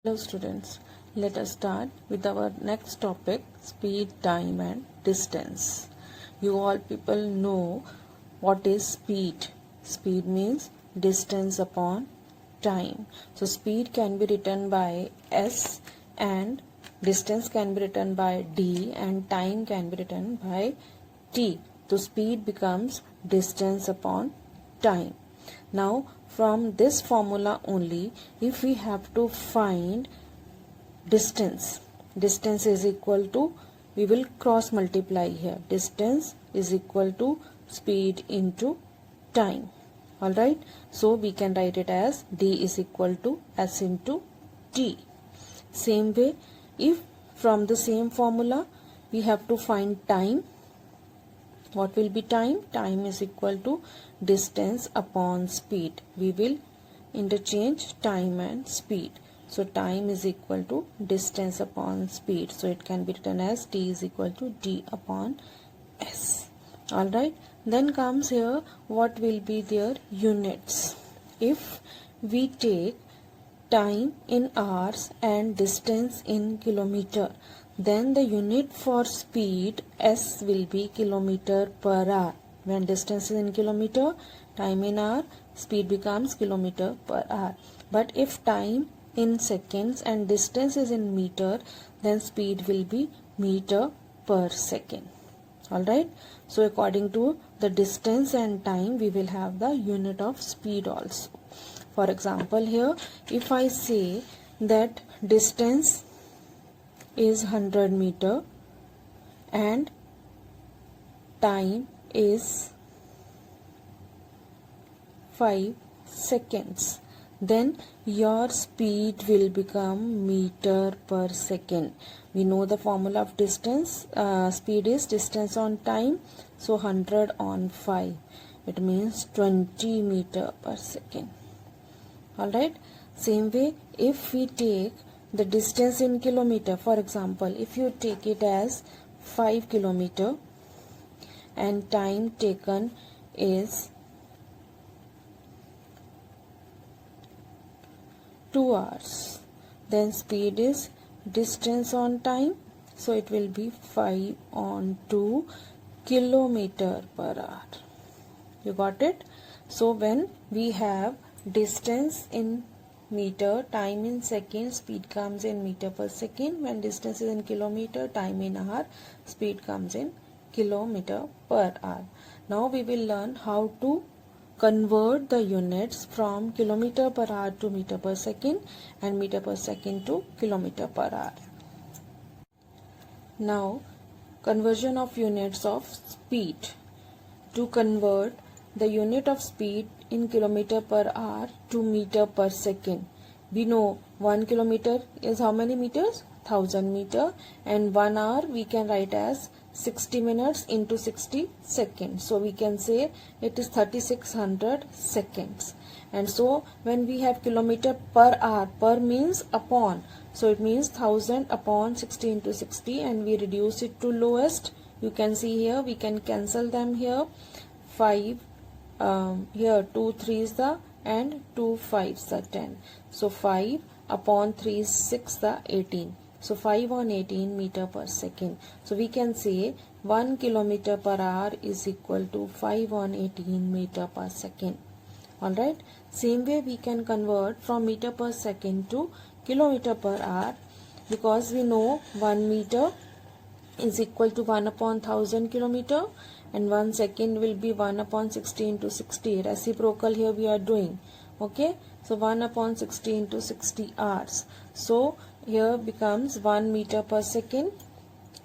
Hello students, let us start with our next topic, speed, time and distance. You all people know what is speed. Speed means distance upon time. So speed can be written by S and distance can be written by D and time can be written by T. So speed becomes distance upon time. Now from this formula only, if we have to find distance is equal to, we will cross multiply here, distance is equal to speed into time. Alright, so we can write it as D is equal to S into T. Same way, if from the same formula we have to find time, what will be time? Time is equal to distance upon speed. We will interchange time and speed. So time is equal to distance upon speed. So it can be written as T is equal to D upon S. Alright. Then comes here what will be their units. If we take time in hours and distance in kilometer, then the unit for speed S will be kilometer per hour. When distance is in kilometer, time in hour, speed becomes kilometer per hour. But if time in seconds and distance is in meter, then speed will be meter per second. Alright, so according to the distance and time, we will have the unit of speed also. For example, here if I say that distance is 100 meter and time is 5 seconds, then your speed will become meter per second. We know the formula of distance, speed is distance on time, so 100 on 5, it means 20 meter per second. Alright, same way if we take the distance in kilometer, for example, if you take it as 5 kilometer and time taken is 2 hours, then speed is distance on time, so it will be 5 on 2 kilometer per hour. You got it? So when we have distance in meter, time in seconds, speed comes in meter per second. When distance is in kilometer, time in hour, speed comes in kilometer per hour. Now we will learn how to convert the units from kilometer per hour to meter per second and meter per second to kilometer per hour. Now conversion of units of speed. To convert the unit of speed in kilometer per hour to meter per second, we know 1 kilometer is how many meters? 1000 meter, and 1 hour we can write as 60 minutes into 60 seconds. So we can say it is 3600 seconds. And so when we have kilometer per hour, per means upon, so it means 1000 upon 60 into 60, and we reduce it to lowest. You can see here, we can cancel them here. 5 here 2 3s the and 2 5s the 10. So 5 upon 3 is 6 the 18. So 5 on 18 meter per second. So we can say 1 kilometer per hour is equal to 5 on 18 meter per second. Alright. Same way we can convert from meter per second to kilometer per hour, because we know 1 meter is equal to 1 upon 1000 kilometer and 1 second will be 1 upon 60 into 60. Reciprocal here we are doing. Okay. So 1 upon 60 into 60 hours. So here becomes 1 meter per second.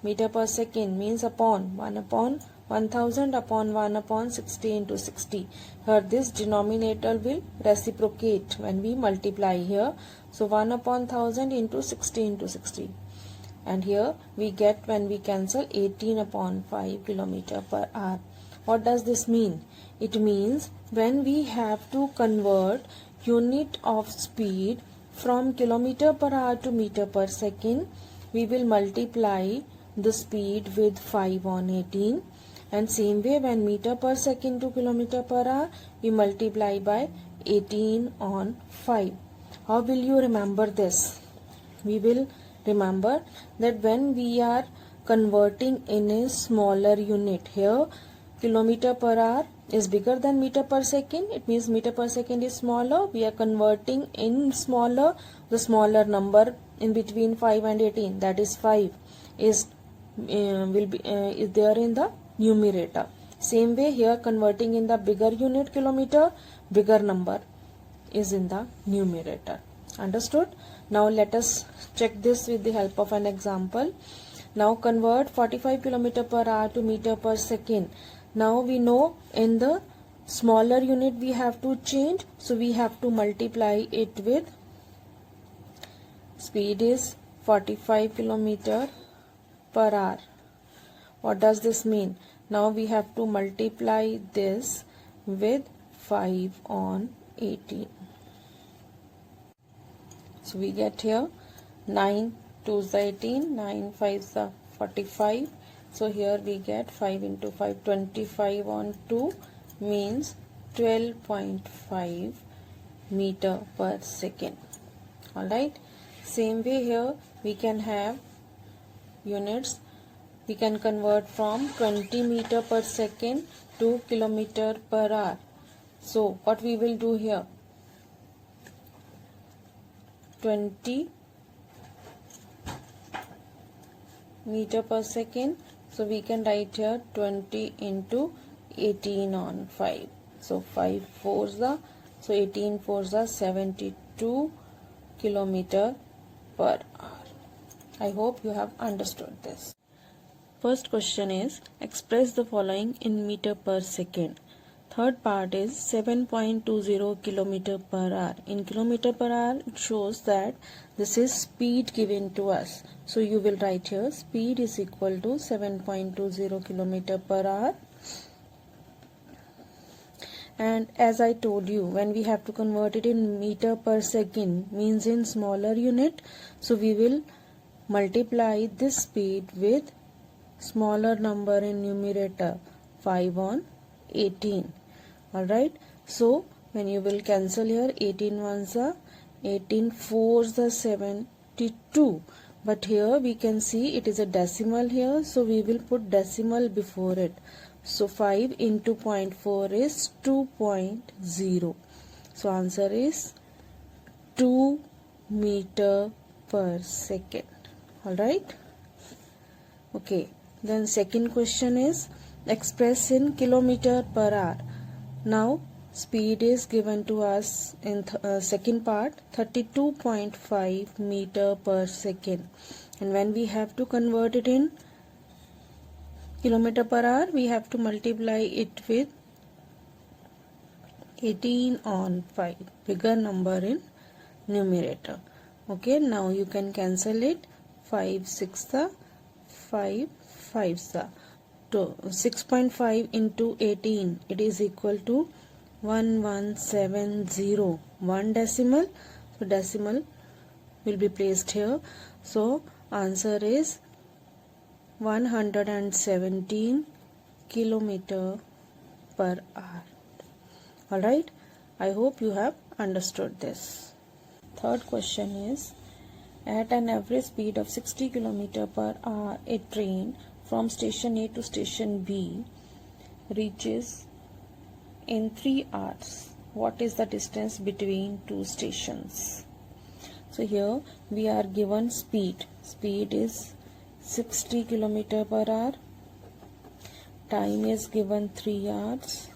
Meter per second means upon 1 upon 1000 upon 1 upon 60 into 60. Here this denominator will reciprocate when we multiply here. So 1 upon 1000 into 60 into 60. And here we get, when we cancel, 18 upon 5 kilometer per hour. What does this mean? It means when we have to convert unit of speed from kilometer per hour to meter per second, we will multiply the speed with 5 on 18, and same way when meter per second to kilometer per hour, we multiply by 18 on 5. How will you remember this? we will remember that when we are converting in a smaller unit, here kilometer per hour is bigger than meter per second, it means meter per second is smaller. We are converting in smaller, the smaller number in between 5 and 18, that is 5, is there in the numerator. Same way here, converting in the bigger unit kilometer, bigger number is in the numerator. Understood? Now let us check this with the help of an example. Now convert 45 km per hour to meter per second. Now we know in the smaller unit we have to change, so we have to multiply it with, speed is 45 km per hour. What does this mean? Now we have to multiply this with 5 on 18. So we get here 9 2s 18, 9 5s 45. So here we get 5 into 5, 25 on 2 means 12.5 meter per second. Alright. Same way here we can have units. We can convert from 20 meter per second to kilometer per hour. So what we will do here? 20 meter per second. So we can write here 20 into 18 on 5. So 5 4s are, so 18 4s are 72 kilometer per hour. I hope you have understood this. First question is, express the following in meter per second. Third part is 7.20 kilometer per hour. In kilometer per hour, it shows that this is speed given to us. So you will write here speed is equal to 7.20 kilometer per hour. And as I told you, when we have to convert it in meter per second, means in smaller unit, so we will multiply this speed with smaller number in numerator, 5 on 18. Alright, so when you will cancel here, 18 1s are 18 4s are 72, but here we can see it is a decimal here, so we will put decimal before it. So 5 into 0.4 is 2.0. So answer is 2 meter per second. Alright, okay. Then second question is, express in kilometer per hour. Now speed is given to us in second part, 32.5 meter per second, and when we have to convert it in kilometer per hour, we have to multiply it with 18 on 5, bigger number in numerator. Okay, now you can cancel it. 5 6 5 5 to 6.5 into 18, it is equal to 1170, one decimal, so decimal will be placed here. So answer is 117 kilometer per hour. Alright, I hope you have understood this. Third question is, at an average speed of 60 kilometer per hour, a train from station A to station B reaches in 3 hours. What is the distance between two stations? So here we are given speed. Speed is 60 kilometer per hour. Time is given 3 hours.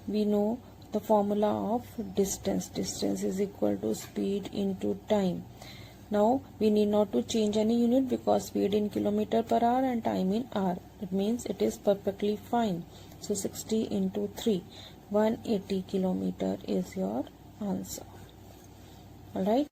We know the formula of distance. Distance is equal to speed into time. Now we need not to change any unit because speed in kilometer per hour and time in hour. It means it is perfectly fine. So 60 into 3, 180 kilometer is your answer. Alright.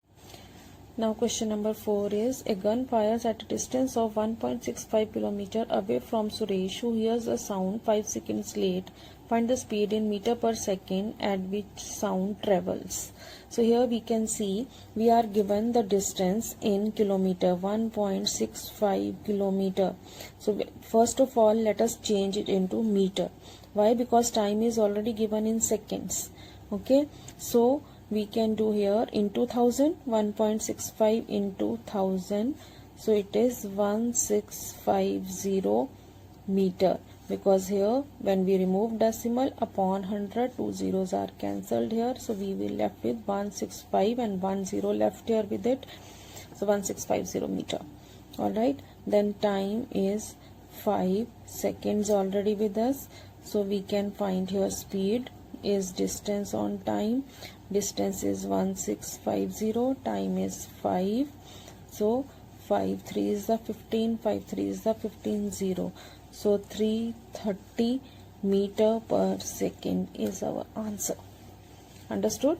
Now question number 4 is, a gun fires at a distance of 1.65 kilometer away from Suresh, who hears a sound 5 seconds late. Find the speed in meter per second at which sound travels. So here we can see we are given the distance in kilometer, 1.65 kilometer. So first of all, let us change it into meter. Why? Because time is already given in seconds. Okay, so we can do here into 1000, 1.65 into 1000, so it is 1650 meter, because here when we remove decimal upon 100, two zeros are cancelled here, so we will left with 165 and 10 left here with it, so 1650 meter. Alright, then time is 5 seconds already with us, so we can find here speed is distance on time. Distance is 1650, time is 5, so 5 3 is the 15, 5 3 is the 15, 0, so 330 meter per second is our answer. Understood?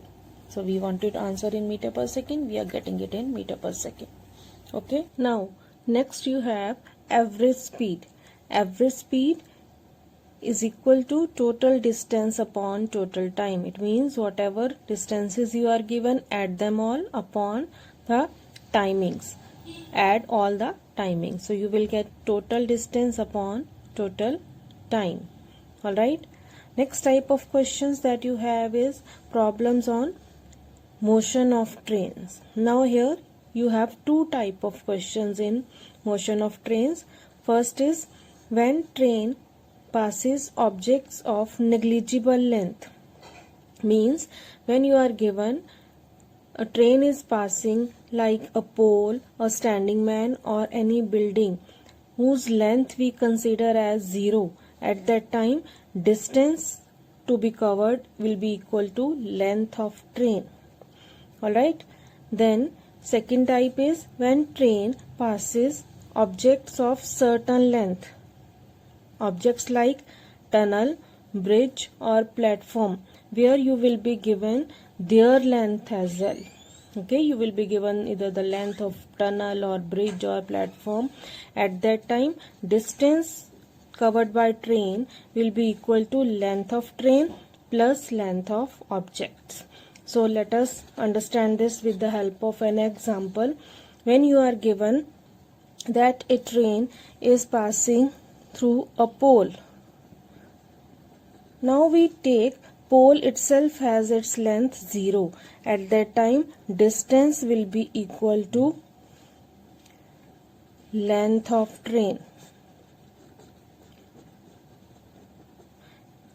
So we wanted answer in meter per second, we are getting it in meter per second. Okay, now next you have average speed. Average speed is equal to total distance upon total time. It means whatever distances you are given, add them all upon the timings. Add all the timings. So you will get total distance upon total time. Alright. Next type of questions that you have is problems on motion of trains. Now here you have two type of questions in motion of trains. First is when train passes objects of negligible length. Means when you are given a train is passing like a pole, a standing man or any building whose length we consider as 0. At that time distance to be covered will be equal to length of train. Alright. Then second type is when train passes objects of certain length. Objects like tunnel, bridge or platform, where you will be given their length as well. Okay, you will be given either the length of tunnel or bridge or platform. At that time distance covered by train will be equal to length of train plus length of objects. So let us understand this with the help of an example. When you are given that a train is passing through a pole. Now we take pole itself has its length 0. At that time distance will be equal to length of train.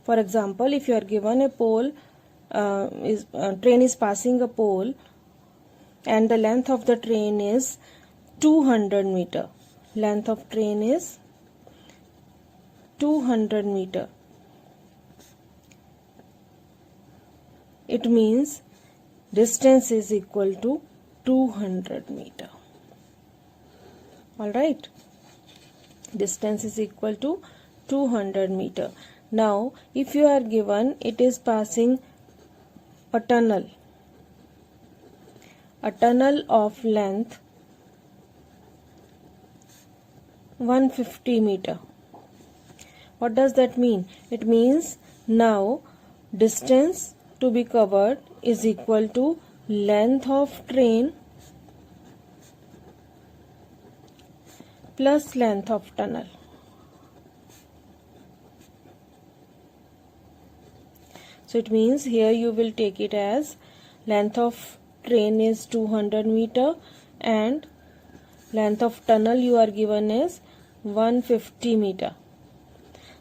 For example, if you are given a pole, train is passing a pole and the length of the train is 200 meter. Length of train is 200 meter. It means distance is equal to 200 meter. Alright. Distance is equal to 200 meter. Now if you are given it is passing a tunnel of length 150 meter. What does that mean? It means now distance to be covered is equal to length of train plus length of tunnel. So it means here you will take it as length of train is 200 meter and length of tunnel you are given is 150 meter.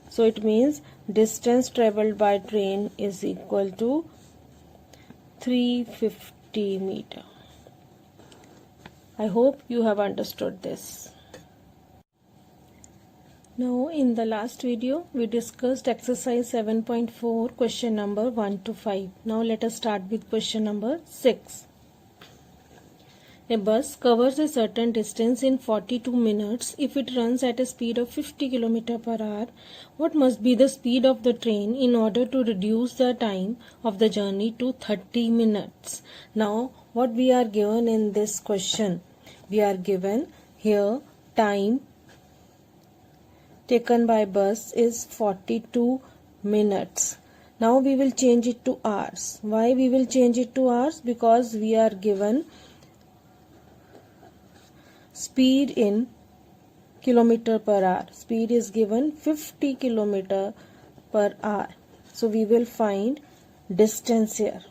So it means distance traveled by train is equal to 350 meter. I hope you have understood this. Now in the last video we discussed exercise 7.4 question number 1 to 5. Now let us start with question number 6. A bus covers a certain distance in 42 minutes if it runs at a speed of 50 km per hour. What must be the speed of the train in order to reduce the time of the journey to 30 minutes? Now what we are given in this question? We are given here time taken by bus is 42 minutes. Now we will change it to hours. Why we will change it to hours? Because we are given speed in kilometer per hour. Speed is given 50 km per hour. So we will find distance here.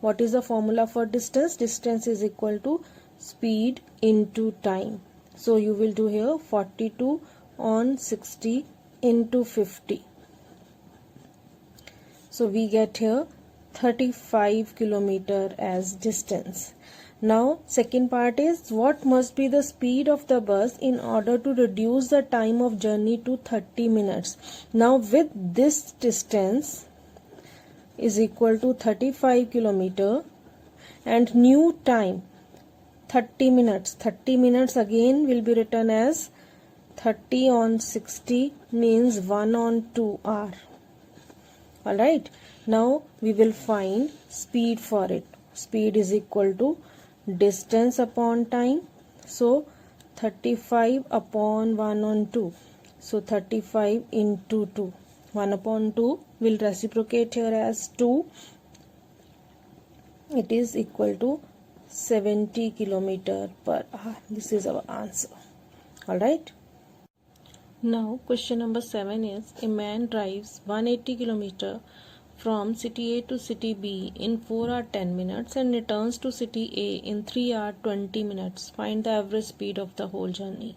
What is the formula for distance? Distance is equal to speed into time. So you will do here 42 on 60 into 50. So we get here 35 kilometer as distance. Now second part is, what must be the speed of the bus in order to reduce the time of journey to 30 minutes. Now with this distance is equal to 35 kilometer and new time 30 minutes. 30 minutes again will be written as 30 on 60 means 1 on 2 hour. Alright, now we will find speed for it. Speed is equal to distance upon time. So 35 upon 1 on 2. So 35 into 2. 1 upon 2 will reciprocate here as 2. It is equal to 70 kilometer per hour. This is our answer. Alright. Now question number 7 is, a man drives 180 kilometer from city A to city B in 4 hours 10 minutes and returns to city A in 3 hours 20 minutes. Find the average speed of the whole journey.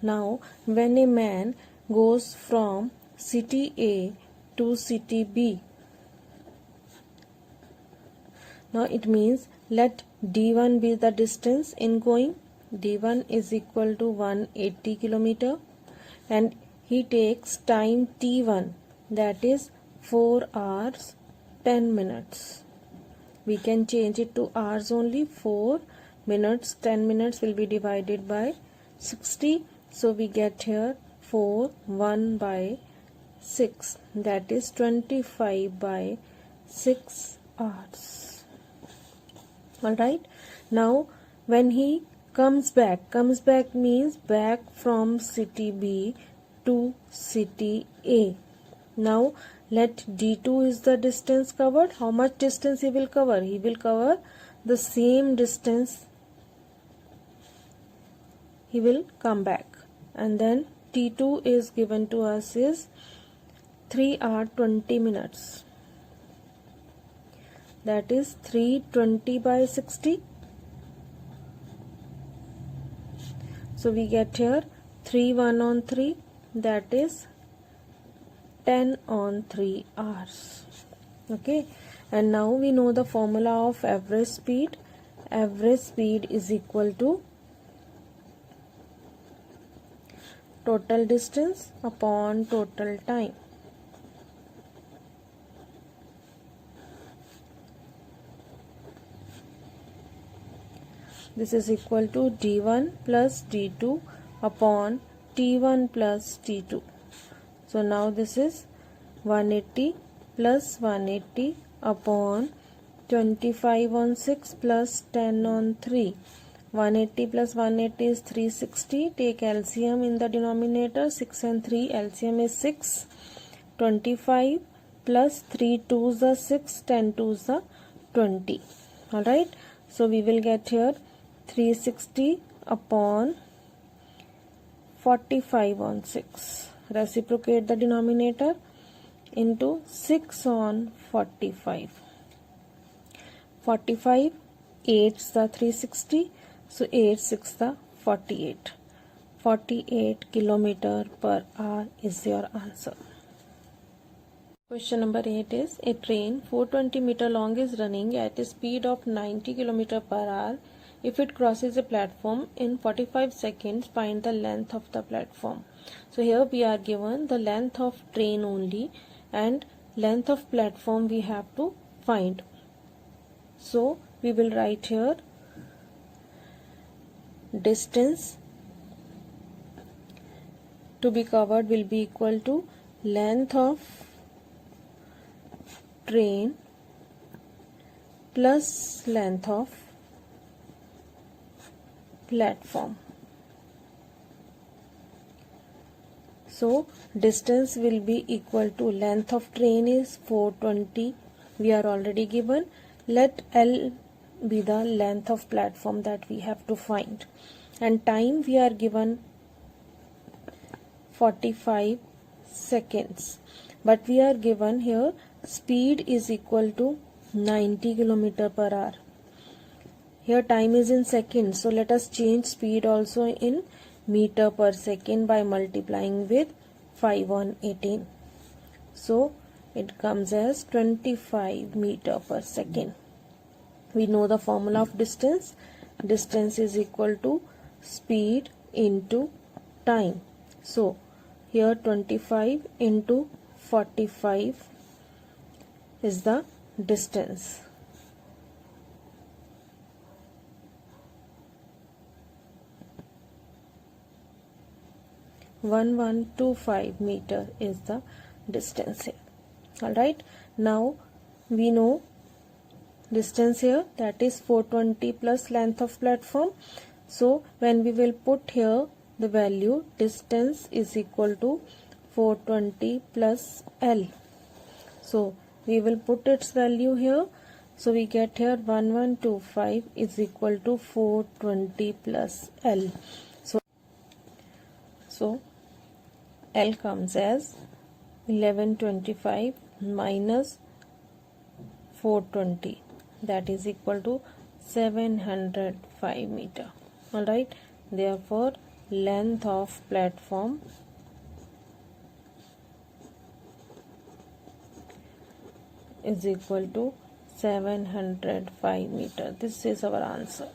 Now when a man goes from city A to city B, now it means let D1 be the distance in going. D1 is equal to 180 kilometer and he takes time T1, that is 4 hours 10 minutes. We can change it to hours only. 4 minutes 10 minutes will be divided by 60. So we get here 4 1 by 6, that is 25 by 6 hours. Alright. Now when he comes back means back from city B to city A. Now let D2 is the distance covered. How much distance he will cover? He will cover the same distance. He will come back, and then T2 is given to us is 3 hours 20 minutes. That is 320 by 60. So we get here 3 1 on 3, that is 10 on 3 hours. Okay, and now we know the formula of average speed. Average speed is equal to total distance upon total time. This is equal to D1 plus D2 upon T1 plus T2. So now this is 180 plus 180 upon 25 on 6 plus 10 on 3. 180 plus 180 is 360. Take LCM in the denominator. 6 and 3 LCM is 6. 25 plus 3 2s are 6. 10 2s are 20. Alright. So we will get here 360 upon 45 on 6. Reciprocate the denominator into 6 on 45. 45 8s the 360. So 8 6 the 48. 48 kilometer per hour is your answer. Question number 8 is, a train 420 meter long is running at a speed of 90 kilometer per hour. If it crosses a platform in 45 seconds, find the length of the platform. So here we are given the length of train only, and length of platform we have to find. So we will write here distance to be covered will be equal to length of train plus length of platform. So distance will be equal to length of train is 420. We are already given. Let L be the length of platform that we have to find. And time we are given 45 seconds. But we are given here speed is equal to 90 kilometer per hour. Here time is in seconds, so let us change speed also in meter per second by multiplying with 5 on 18. So it comes as 25 meter per second. We know the formula of distance. Distance is equal to speed into time. So here 25 into 45 is the distance. (1125 meter is the distance here. Alright, now we know distance here, that is 420 plus length of platform. So when we will put here the value, distance is equal to 420 plus L. So we will put its value here. So we get here 1125 is equal to 420 plus L. So L comes as 1125 minus 420, that is equal to 705 meter. Alright, therefore length of platform is equal to 705 meter. This is our answer.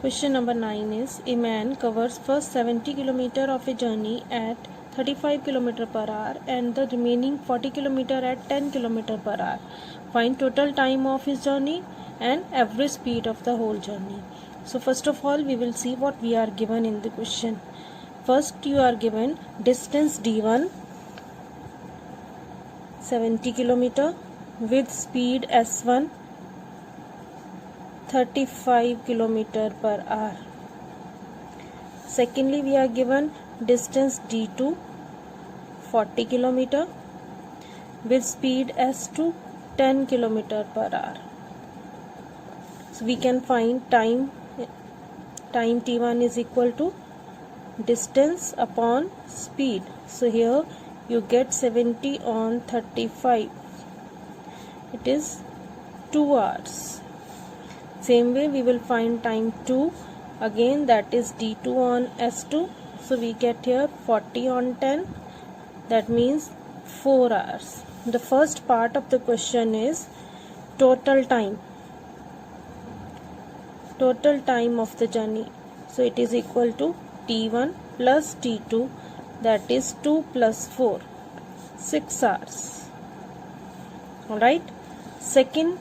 Question number 9 is, a man covers first 70 km of a journey at 35 km per hour and the remaining 40 km at 10 km per hour. Find total time of his journey and average speed of the whole journey. So first of all we will see what we are given in the question. First you are given distance d1 70 km with speed s1 35 km per hour. Secondly, we are given distance d2 40 km with speed s2 10 km per hour. So we can find time t1 is equal to distance upon speed. So here you get 70 on 35. It is 2 hours. Same way we will find time 2, again that is d2 on s2. So we get here 40 on 10, that means 4 hours. The first part of the question is total time of the journey. So it is equal to t1 plus t2, that is 2 plus 4, 6 hours. Alright. Second,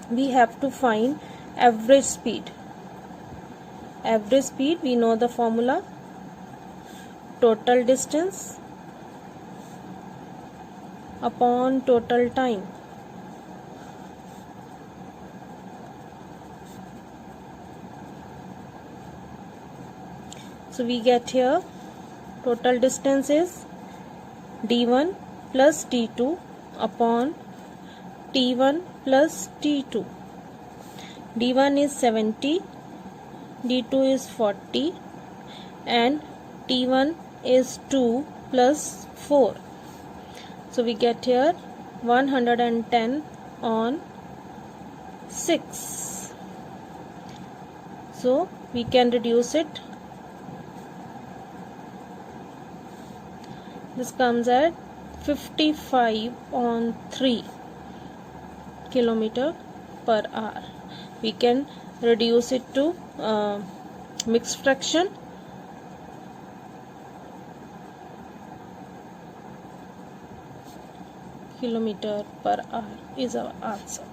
we have to find average speed. Average speed, we know the formula, total distance upon total time. So we get here total distance is d1 plus d2 upon t1 plus t2. d1 is 70, d2 is 40 and t1 is 2 plus 4. So we get here 110 on 6. So we can reduce it. This comes at 55 on 3 km per hour. We can reduce it to mixed fraction. Kilometer per hour is our answer.